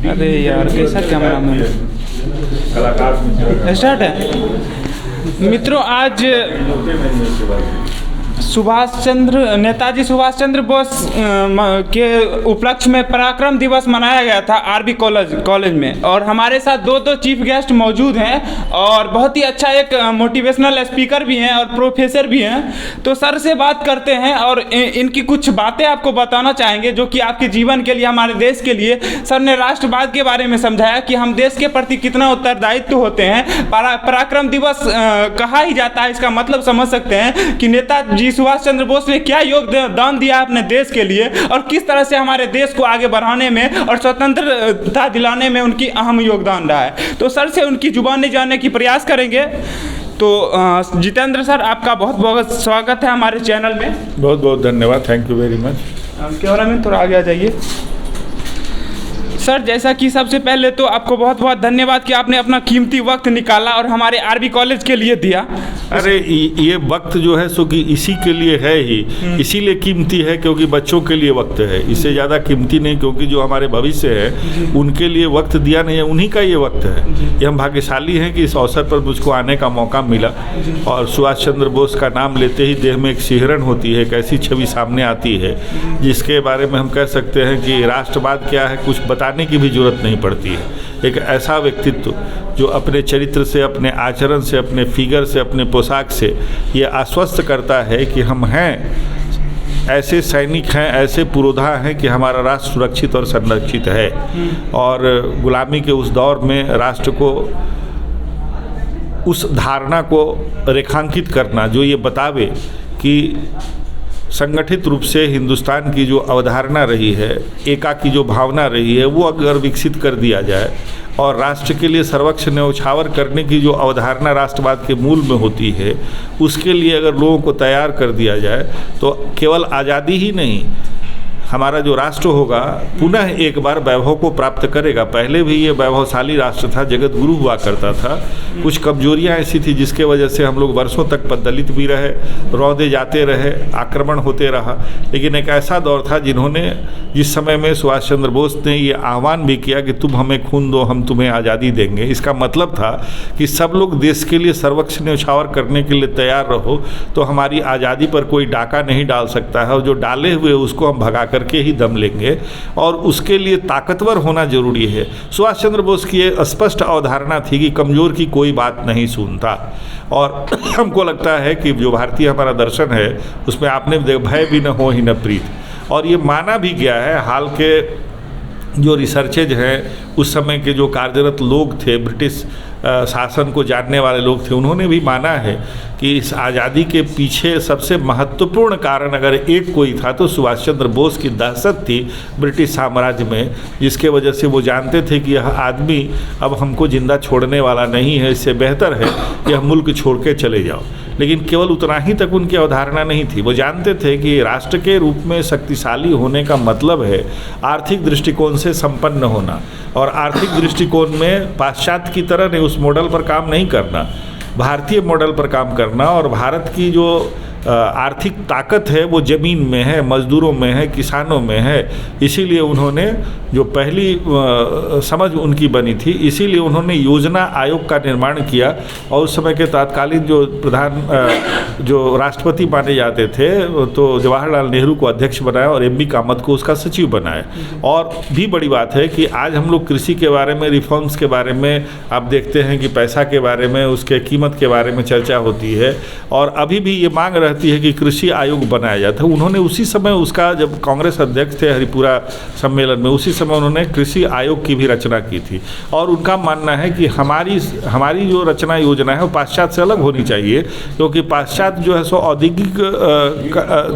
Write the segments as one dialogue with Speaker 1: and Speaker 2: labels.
Speaker 1: अरे यार कैसा कैमरा मैन स्टार्ट है। मित्रों, आज नेताजी सुभाष चंद्र बोस के उपलक्ष्य में पराक्रम दिवस मनाया गया था आरबी कॉलेज में, और हमारे साथ दो चीफ गेस्ट मौजूद हैं और बहुत ही अच्छा एक मोटिवेशनल स्पीकर भी हैं और प्रोफेसर भी हैं। तो सर से बात करते हैं और इनकी कुछ बातें आपको बताना चाहेंगे जो कि आपके जीवन के लिए, हमारे देश के लिए। सर ने राष्ट्रवाद के बारे में समझाया कि हम देश के प्रति कितना उत्तरदायित्व होते हैं। पराक्रम दिवस कहा ही जाता है, इसका मतलब समझ सकते हैं कि नेताजी सुभाष चंद्र बोस ने क्या योगदान दिया अपने देश के लिए और किस तरह से हमारे देश को आगे बढ़ाने में और स्वतंत्रता दिलाने में उनकी अहम योगदान रहा है। तो सर से उनकी जुबानी जानने की प्रयास करेंगे। तो जितेंद्र सर, आपका बहुत बहुत स्वागत है हमारे चैनल में।
Speaker 2: बहुत बहुत धन्यवाद, thank you very much.
Speaker 1: Camera man थोड़ा आगे आ जाइए। सर, जैसा कि सबसे पहले तो आपको बहुत बहुत धन्यवाद कि आपने अपना कीमती वक्त निकाला और हमारे आरबी कॉलेज के लिए दिया।
Speaker 2: अरे ये वक्त जो है सो कि इसी के लिए है ही, इसीलिए कीमती है क्योंकि बच्चों के लिए वक्त है, इससे ज़्यादा कीमती नहीं, क्योंकि जो हमारे भविष्य है उनके लिए वक्त दिया नहीं है, उन्हीं का ये वक्त है। ये हम भाग्यशाली हैं कि इस अवसर पर मुझको आने का मौका मिला। और सुभाष चंद्र बोस का नाम लेते ही देह में एक सिहरन होती है, एक ऐसी छवि सामने आती है जिसके बारे में हम कह सकते हैं कि राष्ट्रवाद क्या है कुछ बताने की भी जरूरत नहीं पड़ती है। एक ऐसा व्यक्तित्व जो अपने चरित्र से, अपने आचरण से, अपने फिगर से, अपने पोशाक से ये आश्वस्त करता है कि हम हैं, ऐसे सैनिक हैं, ऐसे पुरोधा हैं कि हमारा राष्ट्र सुरक्षित और संरक्षित है। और गुलामी के उस दौर में राष्ट्र को उस धारणा को रेखांकित करना जो ये बतावे कि संगठित रूप से हिंदुस्तान की जो अवधारणा रही है, एका की जो भावना रही है, वो अगर विकसित कर दिया जाए और राष्ट्र के लिए सर्वक्ष न्यौछावर करने की जो अवधारणा राष्ट्रवाद के मूल में होती है, उसके लिए अगर लोगों को तैयार कर दिया जाए तो केवल आज़ादी ही नहीं, हमारा जो राष्ट्र होगा पुनः एक बार वैभव को प्राप्त करेगा। पहले भी ये वैभवशाली राष्ट्र था, जगत गुरु हुआ करता था। कुछ कमजोरियां ऐसी थी जिसके वजह से हम लोग वर्षों तक दलित भी रहे, रौंदे जाते रहे, आक्रमण होते रहा। लेकिन एक ऐसा दौर था जिस समय में सुभाष चंद्र बोस ने ये आह्वान भी किया कि तुम हमें खून दो, हम तुम्हें आज़ादी देंगे। इसका मतलब था कि सब लोग देश के लिए सर्वक्ष न्यौछावर करने के लिए तैयार रहो, तो हमारी आज़ादी पर कोई डाका नहीं डाल सकता है, और जो डाले हुए उसको हम भगा करके ही दम लेंगे। और उसके लिए ताकतवर होना जरूरी है। सुभाष चंद्र बोस की ये स्पष्ट अवधारणा थी कि कमज़ोर की कोई बात नहीं सुनता। और हमको लगता है कि जो भारतीय हमारा दर्शन है उसमें आपने भय भी न हो ही न प्रीत, और ये माना भी गया है। हाल के जो रिसर्चेज हैं, उस समय के जो कार्यरत लोग थे, ब्रिटिश शासन को जानने वाले लोग थे, उन्होंने भी माना है कि इस आज़ादी के पीछे सबसे महत्वपूर्ण कारण अगर एक कोई था तो सुभाष चंद्र बोस की दहशत थी ब्रिटिश साम्राज्य में, जिसके वजह से वो जानते थे कि यह आदमी अब हमको जिंदा छोड़ने वाला नहीं है, इससे बेहतर है कि हम मुल्क छोड़ के चले जाओ। लेकिन केवल उतना ही तक उनकी अवधारणा नहीं थी। वो जानते थे कि राष्ट्र के रूप में शक्तिशाली होने का मतलब है आर्थिक दृष्टिकोण से संपन्न होना, और आर्थिक दृष्टिकोण में पाश्चात्य की तरह नहीं, उस मॉडल पर काम नहीं करना, भारतीय मॉडल पर काम करना। और भारत की जो आर्थिक ताकत है वो ज़मीन में है, मज़दूरों में है, किसानों में है। इसीलिए उन्होंने जो पहली समझ उनकी बनी थी, इसीलिए उन्होंने योजना आयोग का निर्माण किया। और उस समय के तत्कालीन जो राष्ट्रपति माने जाते थे तो जवाहरलाल नेहरू को अध्यक्ष बनाया और एम बी कामत को उसका सचिव बनाया। और भी बड़ी बात है कि आज हम लोग कृषि के बारे में, रिफॉर्म्स के बारे में आप देखते हैं कि पैसा के बारे में, उसके कीमत के बारे में चर्चा होती है। और अभी भी ये मांग रहती है कि कृषि आयोग बनाया जाता है। उन्होंने उसी समय उसका, जब कांग्रेस अध्यक्ष थे हरिपुरा सम्मेलन में, उसी समय उन्होंने कृषि आयोग की भी रचना की थी। और उनका मानना है कि हमारी जो रचना योजना है वो पाश्चात्य से अलग होनी चाहिए, क्योंकि पाश्चात्य जो है सो औद्योगिक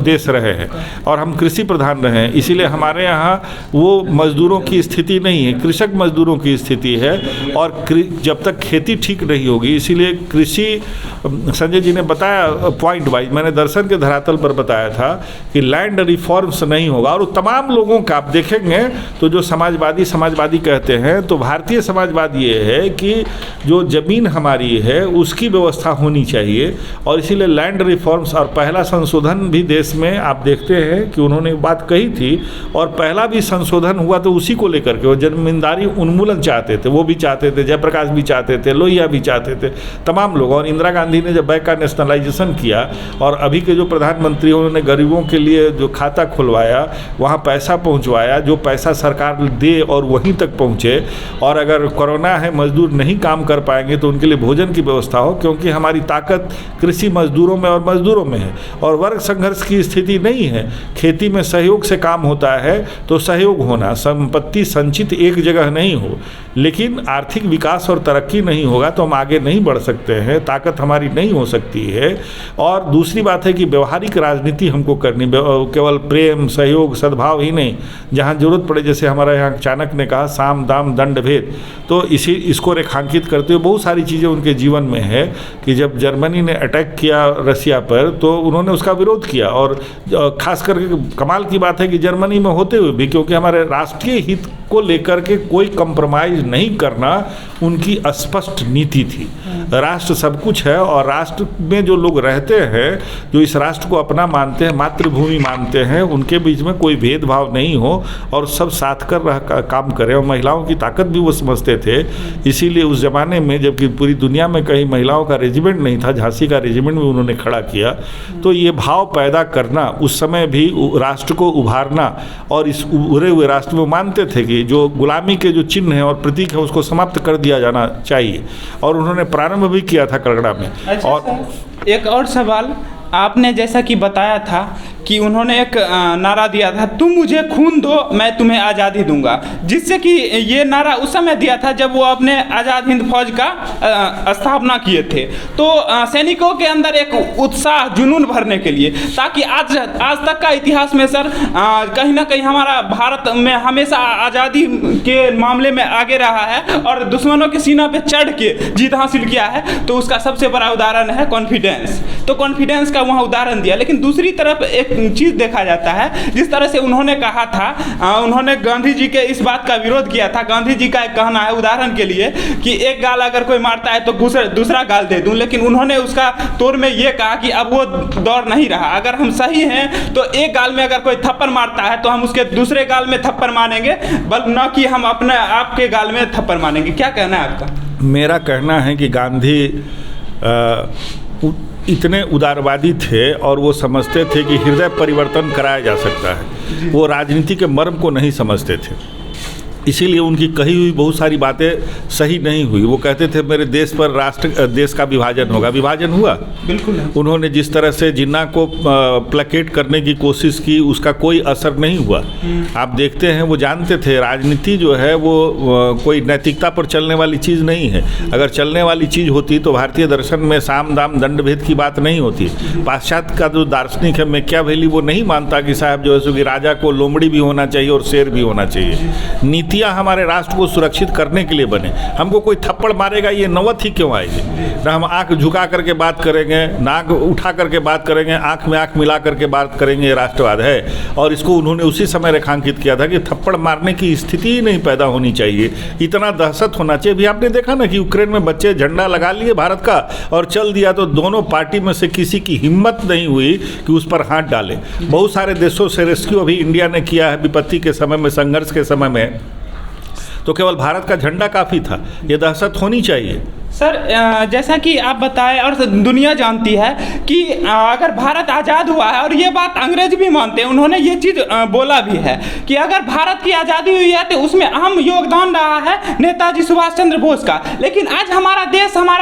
Speaker 2: देश रहे हैं और हम कृषि प्रधान रहे हैं। इसीलिए हमारे यहाँ वो मजदूरों की स्थिति नहीं है, कृषक मजदूरों की स्थिति है। और जब तक खेती ठीक नहीं होगी, इसीलिए कृषि, संजय जी ने बताया पॉइंट वाइज, मैंने मैंने दर्शन के धरातल पर बताया था कि लैंड रिफॉर्म्स नहीं होगा। और तमाम लोगों का आप देखेंगे तो जो समाजवादी कहते हैं, तो भारतीय समाजवाद ये है कि जो ज़मीन हमारी है उसकी व्यवस्था होनी चाहिए, और इसीलिए लैंड रिफॉर्म्स और पहला संशोधन भी देश में आप देखते हैं कि उन्होंने बात कही थी, और पहला भी संशोधन हुआ तो उसी को लेकर के, वो जमींदारी उन्मूलन चाहते थे, वो भी चाहते थे, जयप्रकाश भी चाहते थे, लोहिया भी चाहते थे, तमाम लोग। और इंदिरा गांधी ने जब बैंक का नेशनलाइजेशन किया और अभी के जो प्रधानमंत्री उन्होंने गरीबों के लिए जो खाता खुलवाया, वहाँ पैसा पहुँचवाया, जो पैसा सरकार दे और वहीं तक पहुँचे, और अगर कोरोना है मजदूर नहीं काम कर पाएंगे तो उनके लिए भोजन की व्यवस्था हो, क्योंकि हमारी ताकत कृषि मजदूरों में और मजदूरों में है, और वर्ग संघर्ष की स्थिति नहीं है। खेती में सहयोग से काम होता है, तो सहयोग होना, संपत्ति संचित एक जगह नहीं हो, लेकिन आर्थिक विकास और तरक्की नहीं होगा तो हम आगे नहीं बढ़ सकते हैं, ताकत हमारी नहीं हो सकती है। और दूसरी बात है कि व्यवहारिक राजनीति हमको करनी, केवल प्रेम, सहयोग, सद्भाव ही नहीं, जहाँ जरूरत पड़े, जैसे हमारा यहाँ चाणक्य ने कहा साम दाम दंड भेद, तो इसको रेखांकित करते हुए बहुत सारी चीज़ें उनके जीवन में है कि जब जर्मनी ने अटैक किया रसिया पर तो उन्होंने उसका विरोध किया, और खास करके कमाल की बात है कि जर्मनी में होते हुए भी, क्योंकि हमारे राष्ट्रीय हित को लेकर के कोई कंप्रोमाइज़ नहीं करना उनकी स्पष्ट नीति थी। राष्ट्र सब कुछ है, और राष्ट्र में जो लोग रहते हैं, जो इस राष्ट्र को अपना मानते हैं, मातृभूमि मानते हैं, उनके बीच में कोई भेदभाव नहीं हो और सब साथ कर काम करें। और महिलाओं की ताकत भी वो समझते थे, इसीलिए उस ज़माने में जबकि पूरी दुनिया में कहीं महिलाओं का रेजिमेंट नहीं था, झांसी का रेजिमेंट भी उन्होंने खड़ा किया। तो ये भाव पैदा करना, उस समय भी राष्ट्र को उभारना, और इस उभरे हुए राष्ट्र में मानते थे कि जो गुलामी के जो चिन्ह हैं और प्रतीक है उसको समाप्त कर दिया जाना चाहिए, और उन्होंने प्रारंभ भी किया था कलकत्ता में।
Speaker 1: अच्छा,
Speaker 2: और
Speaker 1: एक और सवाल, आपने जैसा कि बताया था कि उन्होंने एक नारा दिया था, तुम मुझे खून दो मैं तुम्हें आज़ादी दूंगा, जिससे कि ये नारा उस समय दिया था जब वो अपने आज़ाद हिंद फौज का स्थापना किए थे। तो सैनिकों के अंदर एक उत्साह, जुनून भरने के लिए, ताकि आज तक का इतिहास में सर कहीं ना कहीं हमारा भारत में हमेशा आज़ादी के मामले में आगे रहा है और दुश्मनों के सीना पे चढ़ के जीत हासिल किया है। तो उसका सबसे बड़ा उदाहरण है कॉन्फिडेंस। तो कॉन्फिडेंस का वहाँ उदाहरण दिया, लेकिन दूसरी तरफ एक चीज़ देखा जाता है, जिस तरह से उन्होंने कहा था, उन्होंने गांधी जी के इस बात का विरोध किया था। गांधी जी का एक कहना है उदाहरण के लिए कि एक गाल अगर कोई मारता है तो दूसरा गाल दे दूं, लेकिन उन्होंने उसका तौर में ये कहा कि अब वो दौर नहीं रहा। अगर हम सही हैं तो एक गाल में अगर कोई थप्पड़ मारता है तो हम उसके दूसरे गाल में थप्पड़ मारेंगे, बल्कि न कि हम अपने आपके गाल में थप्पड़ मारेंगे। क्या कहना है आपका?
Speaker 2: मेरा कहना है कि गांधी इतने उदारवादी थे और वो समझते थे कि हृदय परिवर्तन कराया जा सकता है। वो राजनीति के मर्म को नहीं समझते थे, इसीलिए उनकी कही हुई बहुत सारी बातें सही नहीं हुई। वो कहते थे मेरे देश पर देश का विभाजन होगा, विभाजन हुआ? बिल्कुल। उन्होंने जिस तरह से जिन्ना को प्लेकेट करने की कोशिश की उसका कोई असर नहीं हुआ। आप देखते हैं वो जानते थे राजनीति जो है वो कोई नैतिकता पर चलने वाली चीज़ नहीं है। अगर चलने वाली चीज़ होती तो भारतीय दर्शन में साम दाम दंड भेद की बात नहीं होती। पाश्चात्य का जो दार्शनिक है मैकियावेली, वो नहीं मानता कि साहब जो है सो कि राजा को लोमड़ी भी होना चाहिए और शेर भी होना चाहिए। नीतियाँ हमारे राष्ट्र को सुरक्षित करने के लिए बने। हमको कोई थप्पड़ मारेगा ये नौबत ही क्यों आएगी? ना हम आंख झुका करके बात करेंगे, नाक उठा करके बात करेंगे, आंख में आंख मिला करके बात करेंगे, ये राष्ट्रवाद है। और इसको उन्होंने उसी समय रेखांकित किया था कि थप्पड़ मारने की स्थिति ही नहीं पैदा होनी चाहिए, इतना दहशत होना चाहिए। भी आपने देखा ना कि यूक्रेन में बच्चे झंडा लगा लिए भारत का और चल दिया, तो दोनों पार्टी में से किसी की हिम्मत नहीं हुई कि उस पर हाथ डाले। बहुत सारे देशों से रेस्क्यू अभी इंडिया ने किया है विपत्ति के समय में, संघर्ष के समय में, तो केवल भारत का झंडा काफ़ी था। ये दहशत होनी चाहिए।
Speaker 1: सर जैसा कि आप बताएं और दुनिया जानती है कि अगर भारत आज़ाद हुआ है, और ये बात अंग्रेज भी मानते हैं, उन्होंने ये चीज़ बोला भी है कि अगर भारत की आज़ादी हुई है तो उसमें अहम योगदान रहा है नेताजी सुभाष चंद्र बोस का। लेकिन आज हमारा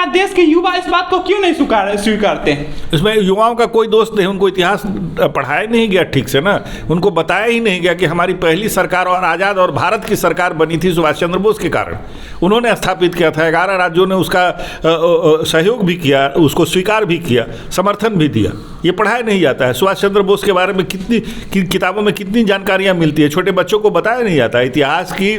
Speaker 1: देश के युवा इस बात को क्यों नहीं स्वीकारते हैं?
Speaker 2: इसमें युवाओं का कोई दोस्त नहीं, उनको इतिहास पढ़ाया नहीं गया ठीक से ना, उनको बताया ही नहीं गया कि हमारी पहली सरकार और आज़ाद और भारत की सरकार बनी थी सुभाष चंद्र बोस के कारण। उन्होंने स्थापित किया था, 11 राज्यों ने उसका सहयोग भी किया, उसको स्वीकार भी किया, समर्थन भी दिया। ये पढ़ाया नहीं जाता है। सुभाष चंद्र बोस के बारे में कितनी किताबों में कितनी जानकारियाँ मिलती है, छोटे बच्चों को बताया नहीं जाता। इतिहास की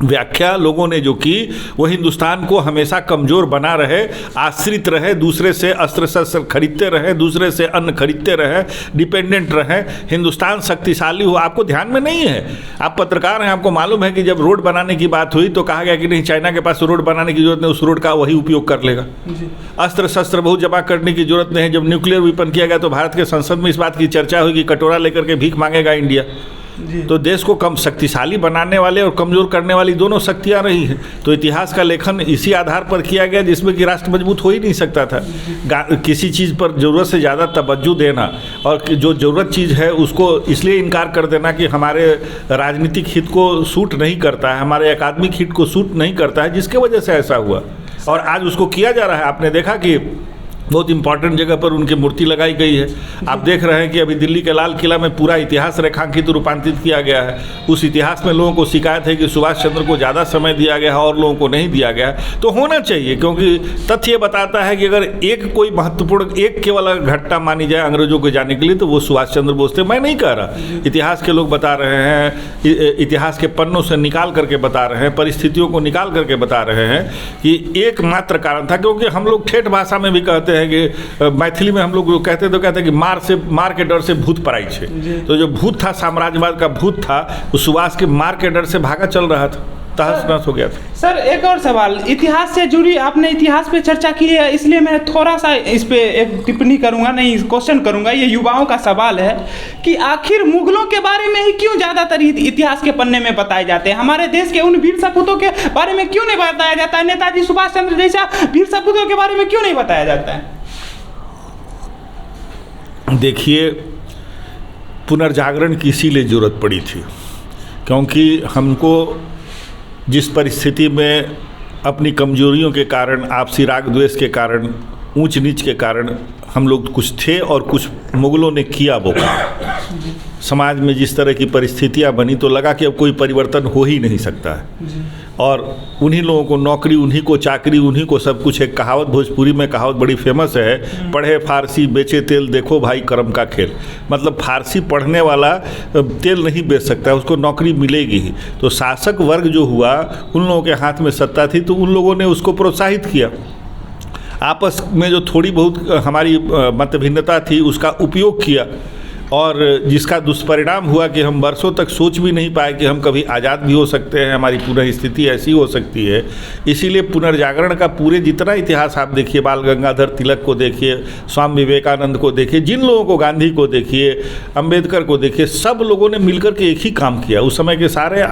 Speaker 2: व्याख्या लोगों ने जो की वो हिंदुस्तान को हमेशा कमज़ोर बना रहे, आश्रित रहे, दूसरे से अस्त्र शस्त्र खरीदते रहे, दूसरे से अन्न खरीदते रहे, डिपेंडेंट रहे, हिंदुस्तान शक्तिशाली हो। आपको ध्यान में नहीं है, आप पत्रकार हैं, आपको मालूम है कि जब रोड बनाने की बात हुई तो कहा गया कि नहीं, चाइना के पास रोड बनाने की जरूरत नहीं, उस रोड का वही उपयोग कर लेगा। अस्त्र शस्त्र बहुत जमा करने की जरूरत नहीं है। जब न्यूक्लियर वेपन किया गया तो भारत के संसद में इस बात की चर्चा हुई कि कटोरा लेकर के भीख मांगेगा इंडिया। तो देश को कम शक्तिशाली बनाने वाले और कमज़ोर करने वाली दोनों शक्तियां रही हैं। तो इतिहास का लेखन इसी आधार पर किया गया जिसमें कि राष्ट्र मजबूत हो ही नहीं सकता था। किसी चीज़ पर ज़रूरत से ज़्यादा तवज्जो देना और जो ज़रूरत चीज़ है उसको इसलिए इनकार कर देना कि हमारे राजनीतिक हित को सूट नहीं करता है, हमारे अकादमिक हित को सूट नहीं करता है, जिसके वजह से ऐसा हुआ। और आज उसको किया जा रहा है। आपने देखा कि बहुत इंपॉर्टेंट जगह पर उनकी मूर्ति लगाई गई है। आप देख रहे हैं कि अभी दिल्ली के लाल किला में पूरा इतिहास रेखांकित रूपांतरित किया गया है। उस इतिहास में लोगों को शिकायत है कि सुभाष चंद्र को ज़्यादा समय दिया गया है और लोगों को नहीं दिया गया है। तो होना चाहिए, क्योंकि तथ्य बताता है कि अगर एक कोई महत्वपूर्ण एक केवल घटना मानी जाए अंग्रेजों को जाने के लिए तो वो सुभाष चंद्र बोस थे। मैं नहीं कह रहा, इतिहास के लोग बता रहे हैं, इतिहास के पन्नों से निकाल करके बता रहे हैं, परिस्थितियों को निकाल करके बता रहे हैं कि एकमात्र कारण था। क्योंकि हम लोग ठेठ भाषा में भी कहते हैं कि मैथिली में हम लोग कहते हैं कि मार के डर से भूत पराई छे। तो जो भूत था, साम्राज्यवाद का भूत था, उस सुभाष के मार के डर से भागा चल रहा था, तहस नहस हो गया था।
Speaker 1: सर एक और सवाल, इतिहास से जुड़ी आपने इतिहास पे चर्चा की है, इसलिए मैं थोड़ा सा इस पे एक टिप्पणी करूंगा, नहीं क्वेश्चन करूंगा। ये युवाओं का सवाल है कि आखिर मुगलों के बारे में ही क्यों ज़्यादातर इतिहास के पन्ने में बताए जाते हैं, हमारे देश के उन वीर सपूतों के बारे में क्यों नहीं बताया जाता है? नेताजी सुभाष चंद्र जैसा वीर सपूतों के बारे में क्यों नहीं बताया जाता है?
Speaker 2: देखिए, पुनर्जागरण की इसीलिए ज़रूरत पड़ी थी क्योंकि हमको जिस परिस्थिति में अपनी कमजोरियों के कारण, आपसी राग द्वेष के कारण, ऊंच नीच के कारण हम लोग कुछ थे और कुछ मुगलों ने किया वो समाज में जिस तरह की परिस्थितियां बनी तो लगा कि अब कोई परिवर्तन हो ही नहीं सकता है। और उन्हीं लोगों को नौकरी, उन्हीं को चाकरी, उन्हीं को सब कुछ। एक कहावत भोजपुरी में कहावत बड़ी फेमस है, पढ़े फारसी बेचे तेल, देखो भाई कर्म का खेल। मतलब फारसी पढ़ने वाला तेल नहीं बेच सकता, उसको नौकरी मिलेगी ही। तो शासक वर्ग जो हुआ, उन लोगों के हाथ में सत्ता थी तो उन लोगों ने उसको प्रोत्साहित किया। आपस में जो थोड़ी बहुत हमारी मतभिन्नता थी उसका उपयोग किया और जिसका दुष्परिणाम हुआ कि हम वर्षों तक सोच भी नहीं पाए कि हम कभी आज़ाद भी हो सकते हैं, हमारी पुनः स्थिति ऐसी हो सकती है। इसीलिए पुनर्जागरण का पूरे जितना इतिहास आप देखिए, बाल गंगाधर तिलक को देखिए, स्वामी विवेकानंद को देखिए, जिन लोगों को, गांधी को देखिए, अंबेडकर को देखिए, सब लोगों ने मिलकर के एक ही काम किया। उस समय के सारे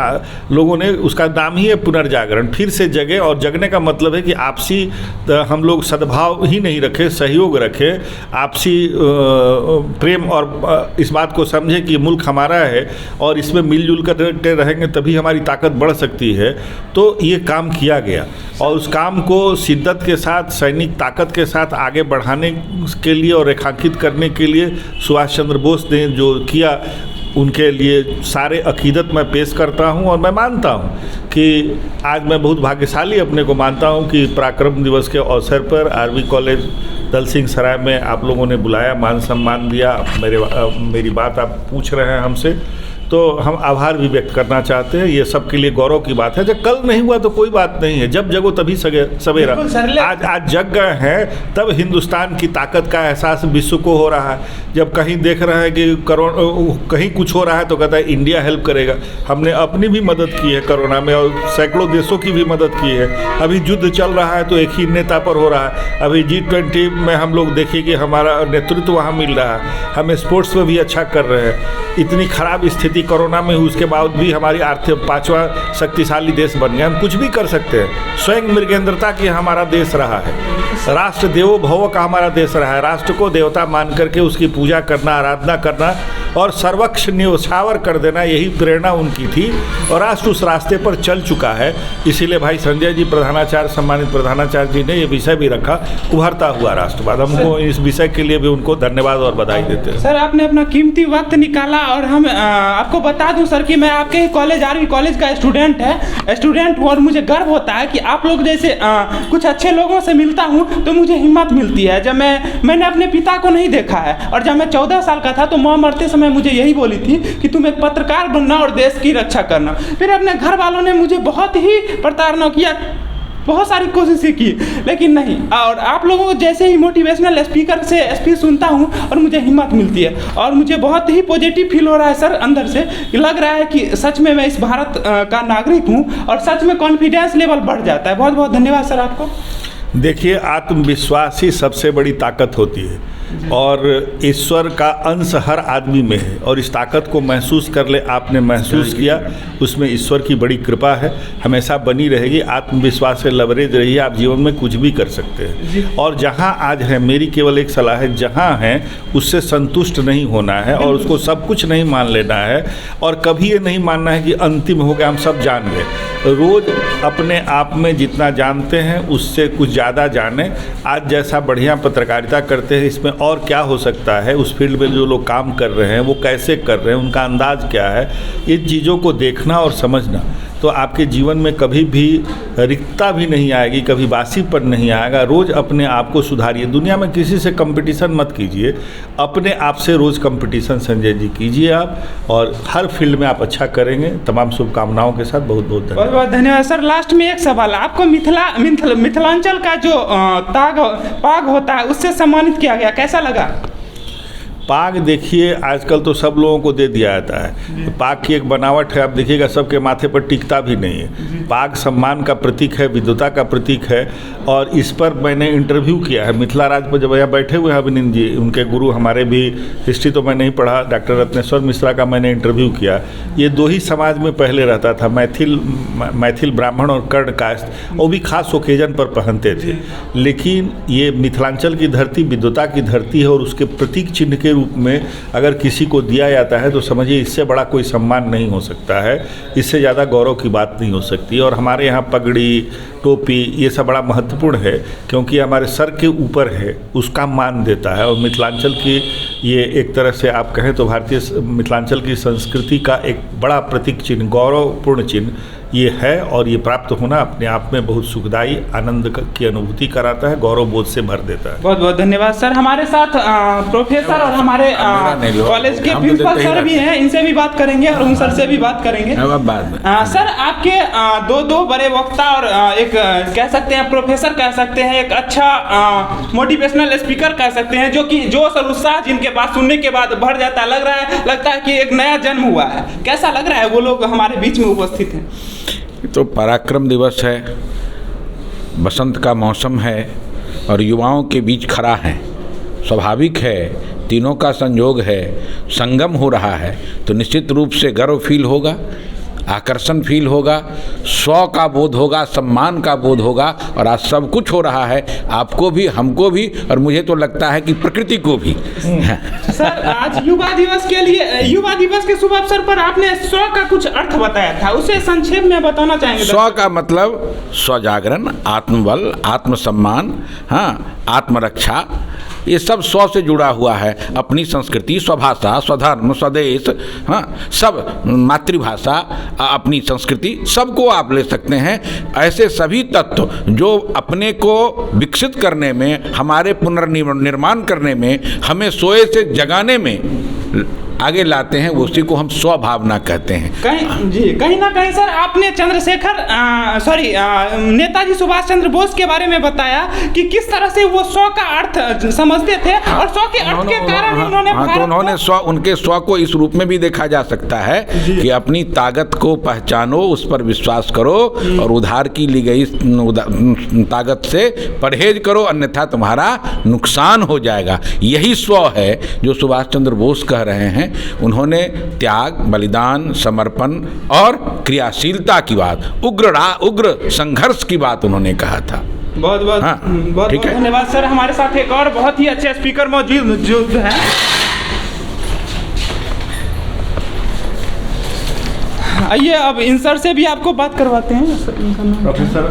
Speaker 2: लोगों ने, उसका नाम ही है पुनर्जागरण, फिर से जगे। और जगने का मतलब है कि आपसी हम लोग सद्भाव ही नहीं रखे, सहयोग रखे, आपसी प्रेम और इस बात को समझे कि मुल्क हमारा है और इसमें मिलजुल कर रहेंगे तभी हमारी ताकत बढ़ सकती है। तो ये काम किया गया और उस काम को शिद्दत के साथ, सैनिक ताकत के साथ आगे बढ़ाने के लिए और रेखांकित करने के लिए सुभाष चंद्र बोस ने जो किया, उनके लिए सारे अकीदत मैं पेश करता हूं। और मैं मानता हूं कि आज मैं बहुत भाग्यशाली अपने को मानता हूं कि पराक्रम दिवस के अवसर पर आरवी कॉलेज दल सिंह सराय में आप लोगों ने बुलाया, मान सम्मान दिया, मेरी बात आप पूछ रहे हैं हमसे, तो हम आभार भी व्यक्त करना चाहते हैं। ये सबके लिए गौरव की बात है। जब कल नहीं हुआ तो कोई बात नहीं है, जब जगो तभी सवेरा। आज जग गए हैं तब हिंदुस्तान की ताकत का एहसास विश्व को हो रहा है। जब कहीं देख रहे हैं कि कहीं कुछ हो रहा है तो कहता है इंडिया हेल्प करेगा। हमने अपनी भी मदद की है कोरोना में और सैकड़ों देशों की भी मदद की है। अभी युद्ध चल रहा है तो एक ही नेता पर हो रहा है। अभी G20 में हम लोग देखिए कि हमारा नेतृत्व वहाँ मिल रहा है, हम स्पोर्ट्स में भी अच्छा कर रहे हैं। इतनी खराब स्थिति कोरोना में हुई, उसके बाद भी हमारी आर्थिक 5वां शक्तिशाली देश बन गया। हम कुछ भी कर सकते हैं। स्वयं मृगेंद्रता की हमारा देश रहा है, राष्ट्र देवो भव का हमारा देश रहा है। राष्ट्र को देवता मान करके उसकी पूजा करना, आराधना करना और सर्वक्ष न्यौछावर कर देना, यही प्रेरणा उनकी थी और राष्ट्र उस रास्ते पर चल चुका है। इसीलिए भाई संजय जी प्रधानाचार्य, सम्मानित प्रधानाचार्य जी ने ये विषय भी रखा, उभरता हुआ राष्ट्रवाद। हमको इस विषय के लिए भी उनको धन्यवाद और बधाई देते हैं।
Speaker 1: सर आपने अपना कीमती वक्त निकाला और हम आपको बता दूं सर कि मैं आपके ही कॉलेज आरवी कॉलेज का स्टूडेंट हूँ और मुझे गर्व होता है कि आप लोग जैसे कुछ अच्छे लोगों से मिलता हूँ तो मुझे हिम्मत मिलती है। जब मैंने अपने पिता को नहीं देखा है और जब मैं 14 साल का था तो माँ मरते समय मुझे यही बोली थी कि तुम एक पत्रकार बनना और देश की रक्षा करना। फिर अपने घर वालों ने मुझे बहुत ही प्रताड़ना किया, बहुत सारी कोशिशें की, लेकिन नहीं। और आप लोगों को जैसे ही मोटिवेशनल स्पीकर से स्पीच सुनता हूँ और मुझे हिम्मत मिलती है और मुझे बहुत ही पॉजिटिव फील हो रहा है सर अंदर से। लग रहा है कि सच में मैं इस भारत का नागरिक हूँ और सच में कॉन्फिडेंस लेवल बढ़ जाता है। बहुत बहुत धन्यवाद सर आपको।
Speaker 2: देखिए, आत्मविश्वास ही सबसे बड़ी ताकत होती है और ईश्वर का अंश हर आदमी में है और इस ताकत को महसूस कर ले, आपने महसूस किया, उसमें ईश्वर की बड़ी कृपा है, हमेशा बनी रहेगी। आत्मविश्वास से लबरेज रहिए, आप जीवन में कुछ भी कर सकते हैं। और जहां आज है, मेरी केवल एक सलाह है, जहां है उससे संतुष्ट नहीं होना है और उसको सब कुछ नहीं मान लेना है और कभी ये नहीं मानना है कि अंतिम हो गया, हम सब जान गए। रोज़ अपने आप में जितना जानते हैं उससे कुछ ज़्यादा जानें। आज जैसा बढ़िया पत्रकारिता करते हैं, इसमें और क्या हो सकता है, उस फील्ड में जो लोग काम कर रहे हैं वो कैसे कर रहे हैं, उनका अंदाज़ क्या है, इन चीज़ों को देखना और समझना, तो आपके जीवन में कभी भी रिक्तता भी नहीं आएगी, कभी बासीपन नहीं आएगा। रोज़ अपने आप को सुधारिए। दुनिया में किसी से कंपटीशन मत कीजिए, अपने आप से रोज़ कंपटीशन संजय जी कीजिए आप, और हर फील्ड में आप अच्छा करेंगे। तमाम शुभकामनाओं के साथ बहुत बहुत धन्यवाद।
Speaker 1: बहुत बहुत धन्यवाद सर। लास्ट में एक सवाल, आपको मिथिलांचल का जो पाग होता है उससे सम्मानित किया गया, कैसा लगा?
Speaker 2: पाग देखिए, आजकल तो सब लोगों को दे दिया जाता है। पाग की एक बनावट है, आप देखिएगा सबके माथे पर टिकता भी नहीं है। पाग सम्मान का प्रतीक है, विद्वता का प्रतीक है। और इस पर मैंने इंटरव्यू किया है मिथिला राज पर, जब यहाँ बैठे हुए हैं अभिनंदन जी, उनके गुरु हमारे भी, हिस्ट्री तो मैं नहीं पढ़ा, डॉक्टर रत्नेश्वर मिश्रा का मैंने इंटरव्यू किया। ये दो ही समाज में पहले रहता था, मैथिल ब्राह्मण और कर्ण कास्ट, वो भी खास ओकेजन पर पहनते थे। लेकिन ये मिथिलांचल की धरती विद्वता की धरती है और उसके प्रतीक चिन्ह के रूप में अगर किसी को दिया जाता है तो समझिए इससे बड़ा कोई सम्मान नहीं हो सकता है, इससे ज़्यादा गौरव की बात नहीं हो सकती। और हमारे यहाँ पगड़ी, टोपी, ये सब बड़ा महत्वपूर्ण है क्योंकि हमारे सर के ऊपर है, उसका मान देता है। और मिथिलांचल की ये एक तरह से आप कहें तो भारतीय मिथिलांचल की संस्कृति का एक बड़ा प्रतीक चिन्ह, गौरवपूर्ण चिन्ह ये है। और ये प्राप्त होना अपने आप में बहुत सुखदायी, आनंद की अनुभूति कराता है, गौरव बोध से भर देता है।
Speaker 1: बहुत बहुत धन्यवाद सर। हमारे साथ प्रोफेसर और हमारे कॉलेज के प्रिंसिपल सर भी हैं, इनसे भी बात करेंगे और उन सर से भी बात करेंगे बाद में। सर आपके दो बड़े वक्ता और एक कह सकते हैं प्रोफेसर कह सकते हैं, एक अच्छा मोटिवेशनल स्पीकर कह सकते हैं, जो कि जोश और उत्साह जिनके बात सुनने के बाद भर जाता है, लगता है कि एक नया जन्म हुआ है। कैसा लग रहा है वो लोग हमारे बीच में उपस्थित हैं?
Speaker 3: तो पराक्रम दिवस है, बसंत का मौसम है और युवाओं के बीच खड़ा है, स्वाभाविक है, तीनों का संयोग है, संगम हो रहा है, तो निश्चित रूप से गर्व फील होगा, आकर्षण फील होगा, स्व का बोध होगा, सम्मान का बोध होगा। और आज सब कुछ हो रहा है, आपको भी, हमको भी, और मुझे तो लगता है कि प्रकृति को भी।
Speaker 1: सर आज युवा दिवस के लिए, युवा दिवस के शुभ अवसर पर आपने स्व का कुछ अर्थ बताया था, उसे संक्षेप में बताना चाहेंगे?
Speaker 3: स्व का मतलब स्वजागरण, आत्मबल, आत्मसम्मान, हाँ, आत्मरक्षा, ये सब स्व से जुड़ा हुआ है। अपनी संस्कृति, स्वभाषा, स्वधर्म, स्वदेश, हाँ, सब, मातृभाषा, अपनी संस्कृति, सबको आप ले सकते हैं। ऐसे सभी तत्व जो अपने को विकसित करने में, हमारे पुनर्निर्माण करने में, हमें सोए से जगाने में आगे लाते हैं, उसी को हम स्वभावना कहते हैं।
Speaker 1: कहीं ना कहीं सर आपने नेताजी सुभाष चंद्र बोस के बारे में बताया कि किस तरह से वो स्व का अर्थ समझते थे और स्व के अर्थ के कारण उन्होंने
Speaker 3: उनके स्व को इस रूप में भी देखा जा सकता है कि अपनी ताकत को पहचानो, उस पर विश्वास करो और उधार की ली गई ताकत से परहेज करो, अन्यथा तुम्हारा नुकसान हो जाएगा। यही स्व है जो सुभाष चंद्र बोस कह रहे हैं। उन्होंने त्याग, बलिदान, समर्पण और क्रियाशीलता की बात, उग्र संघर्ष की बात उन्होंने कहा था।
Speaker 1: बहुत बहुत धन्यवाद सर। हमारे साथ एक और बहुत ही अच्छे स्पीकर मौजूद हैं। आइए अब इन सर से भी आपको बात करवाते हैं।
Speaker 2: प्रोफेसर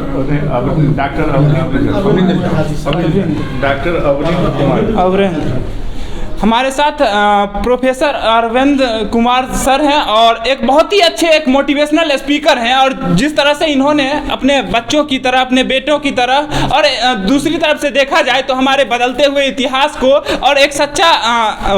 Speaker 2: डॉक्टर
Speaker 1: हमारे साथ प्रोफेसर अरविंद कुमार सर हैं और एक बहुत ही अच्छे एक मोटिवेशनल स्पीकर हैं। और जिस तरह से इन्होंने अपने बच्चों की तरह, अपने बेटों की तरह और दूसरी तरफ से देखा जाए तो हमारे बदलते हुए इतिहास को और एक सच्चा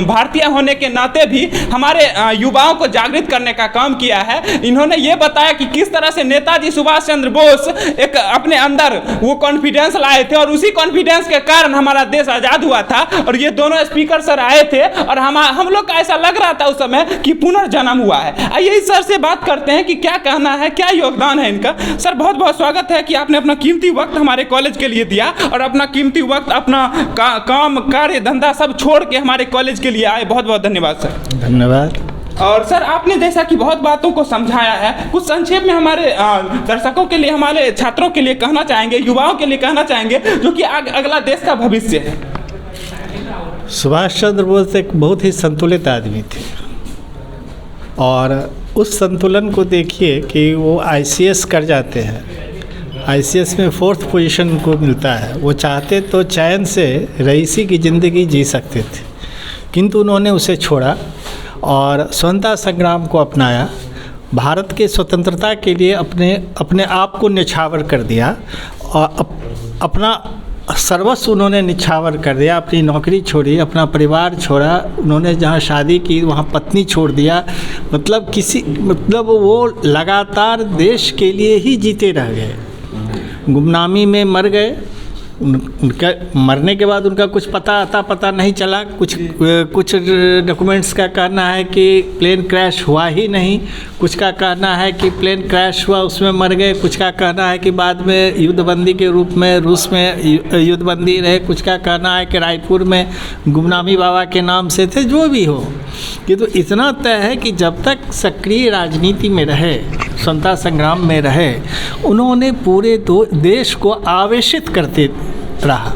Speaker 1: भारतीय होने के नाते भी हमारे युवाओं को जागृत करने का काम किया है। इन्होंने ये बताया कि किस तरह से नेताजी सुभाष चंद्र बोस एक अपने अंदर वो कॉन्फिडेंस लाए थे और उसी कॉन्फिडेंस के कारण हमारा देश आज़ाद हुआ था। और ये दोनों स्पीकर सर आए थे और हम लोग का ऐसा लग रहा था उस समय कि पुनर्जन्म हुआ है। आइए इस सर से बात करते हैं कि क्या कहना है, क्या योगदान है इनका। सर बहुत बहुत स्वागत है कि आपने अपना कीमती वक्त हमारे कॉलेज के लिए दिया और अपना कीमती वक्त, अपना काम, कार्य, धंधा सब छोड़ के हमारे कॉलेज के लिए आए। बहुत बहुत धन्यवाद सर।
Speaker 4: धन्यवाद।
Speaker 1: और सर आपने जैसा कि बहुत बातों को समझाया है, कुछ संक्षेप में हमारे दर्शकों के लिए, हमारे छात्रों के लिए कहना चाहेंगे, युवाओं के लिए कहना चाहेंगे जो कि अगला देश का भविष्य है।
Speaker 4: सुभाष चंद्र बोस एक बहुत ही संतुलित आदमी थे और उस संतुलन को देखिए कि वो आईसीएस कर जाते हैं। आईसीएस में 4th पोजीशन उनको मिलता है। वो चाहते तो चैन से रईसी की ज़िंदगी जी सकते थे, किंतु उन्होंने उसे छोड़ा और स्वतंत्रता संग्राम को अपनाया। भारत के स्वतंत्रता के लिए अपने आप को निछावर कर दिया और अपना सर्वस्व उन्होंने निछावर कर दिया। अपनी नौकरी छोड़ी, अपना परिवार छोड़ा, उन्होंने जहाँ शादी की वहाँ पत्नी छोड़ दिया। मतलब वो लगातार देश के लिए ही जीते रह गए। गुमनामी में मर गए। उनका मरने के बाद उनका कुछ पता नहीं चला। कुछ डॉक्यूमेंट्स का कहना है कि प्लेन क्रैश हुआ ही नहीं, कुछ का कहना है कि प्लेन क्रैश हुआ उसमें मर गए, कुछ का कहना है कि बाद में युद्धबंदी के रूप में रूस में युद्धबंदी रहे, कुछ का कहना है कि रायपुर में गुमनामी बाबा के नाम से थे। जो भी हो, किंतु इतना तय है कि जब तक सक्रिय राजनीति में रहे, स्वतंत्रता संग्राम में रहे, उन्होंने पूरे देश को आवेशित करते रहा।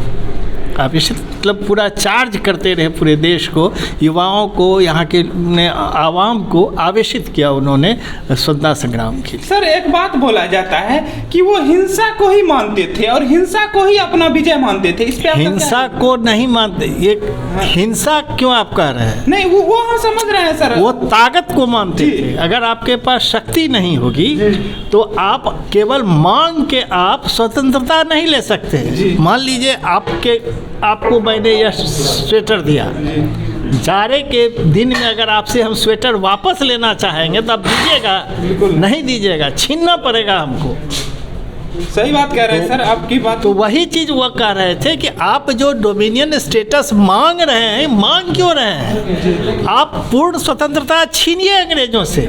Speaker 4: आवेशित मतलब पूरा चार्ज करते रहे पूरे देश को, युवाओं को, यहाँ के आवाम को आवेशित किया उन्होंने स्वतंत्रता संग्राम के लिए।
Speaker 1: सर एक बात बोला जाता है कि वो हिंसा को ही मानते थे और हिंसा को ही अपना विजय मानते थे। इस पे
Speaker 4: हिंसा को नहीं मानते। ये हिंसा क्यों आप कह रहे हैं?
Speaker 1: नहीं, वो हम समझ रहे हैं सर।
Speaker 4: वो ताकत को मानते थे। अगर आपके पास शक्ति नहीं होगी तो आप केवल मांग के आप स्वतंत्रता नहीं ले सकते। मान लीजिए आपको मैंने यह स्वेटर दिया, जाड़े के दिन में अगर आपसे हम स्वेटर वापस लेना चाहेंगे तो आप दीजिएगा? नहीं दीजिएगा, छीनना पड़ेगा हमको।
Speaker 1: सही बात कह रहे हैं सर, आपकी बात।
Speaker 4: तो वही चीज़ वो कह रहे थे कि आप जो डोमिनियन स्टेटस मांग रहे हैं, मांग क्यों रहे हैं? आप पूर्ण स्वतंत्रता छीनिए अंग्रेजों से,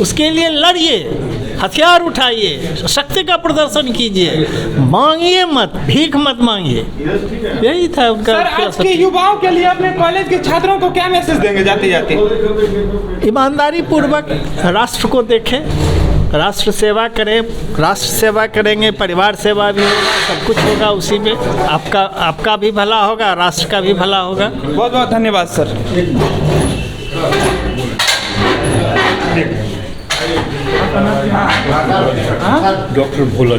Speaker 4: उसके लिए लड़िए, हथियार उठाइए, शक्ति का प्रदर्शन कीजिए, मांगिए मत, भीख मत मांगिए। यही था उनका।
Speaker 1: सर आज के युवाओं के लिए अपने कॉलेज के छात्रों को क्या मैसेज देंगे जाते जाते?
Speaker 4: ईमानदारी पूर्वक राष्ट्र को देखें, राष्ट्र सेवा करें। राष्ट्र सेवा करेंगे, परिवार सेवा भी होगा, सब कुछ होगा उसी में। आपका भी भला होगा, राष्ट्र का भी भला होगा।
Speaker 1: बहुत बहुत धन्यवाद सर।
Speaker 2: डॉक्टर भोला।